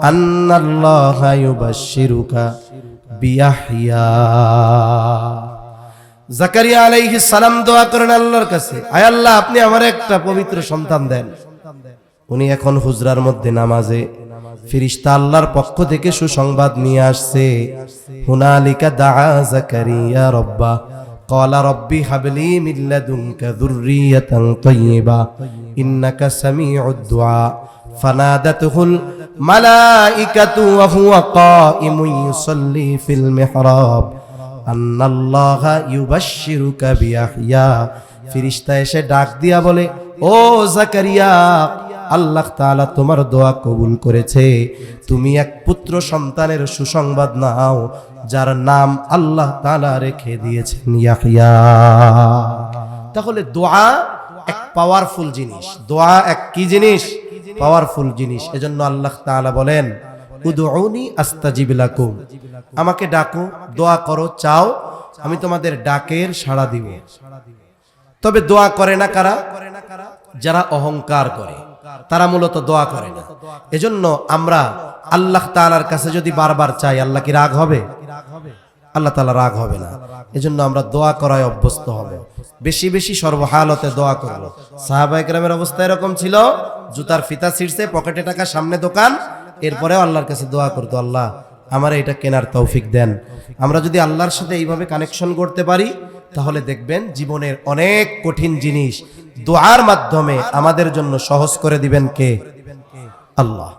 S1: আন্নাল্লাহা ইউবাশশিরুকা বিয়াহইয়া। জাকারিয়া আলাইহিস সালাম দোয়া করেন আল্লাহর কাছে, আয় আল্লাহ আপনি আমার একটা পবিত্র সন্তান দেন। উনি এখন হুজরার মধ্যে নামাজে, ফেরেশতা আল্লাহর পক্ষ থেকে সুসংবাদ নিয়ে আসছে। হুনালিকা দাআ জাকারিয়া রাব্বাহ ক্বালা রব্বি হাবলি মিন লাদুনকা যুররিয়াতান তাইয়্যিবা ইন্নাকা সামিউদ দুআ ফানাদাতুহুল মালাইকাতু ওয়া হুয়া কাইমুন ইউসাল্লি ফিল মিহরাব আন্নাল্লাহা ইউবাশশিরুকা বিয়াহইয়া। ফেরেশতা এসে ডাক দিয়া বলে, ও জাকারিয়া, আল্লাহ তাআলা তোমার দোয়া কবুল করেছে, তুমি এক পুত্র সন্তানের সুসংবাদ নাও, যার নাম আল্লাহ তাআলা রেখে দিয়েছেন ইয়াহইয়া। তাহলে দোয়া এক পাওয়ারফুল জিনিস, দোয়া এক কি জিনিস? পাওয়ারফুল জিনিস। এজন্য আল্লাহ তাআলা বলেন, উদউনি আস্তাজিব লাকুম, আমাকে ডাকো, দোয়া করো, চাও, আমি তোমাদের ডাকের সাড়া দিব। তবে দোয়া করে না কারা? যারা অহংকার করে, তারা মূলত দোয়া করে না। এজন্য আমরা আল্লাহ তাআলার কাছে যদি বারবার চাই, আল্লাহ কি রাগ হবে? আল্লাহ তাআলা রাগ হবে না। এজন্য আমরা দোয়া করায় অভ্যস্ত হব, বেশি বেশি সর্বহালতে দোয়া করব। সাহাবায়ে কেরামের অবস্থা এরকম ছিল, জুতার ফিতা ছিঁড়ছে, পকেটে টাকা, সামনে দোকান, এরপরেও আল্লাহর কাছে দোয়া করতো, আল্লাহ আমার এটা কেনার তৌফিক দেন। আমরা যদি আল্লাহর সাথে এইভাবে কানেকশন করতে পারি, তাহলে দেখবেন জীবনের অনেক কঠিন জিনিস দোয়ার মাধ্যমে আমাদের জন্য সহজ করে দিবেন কে? আল্লাহ।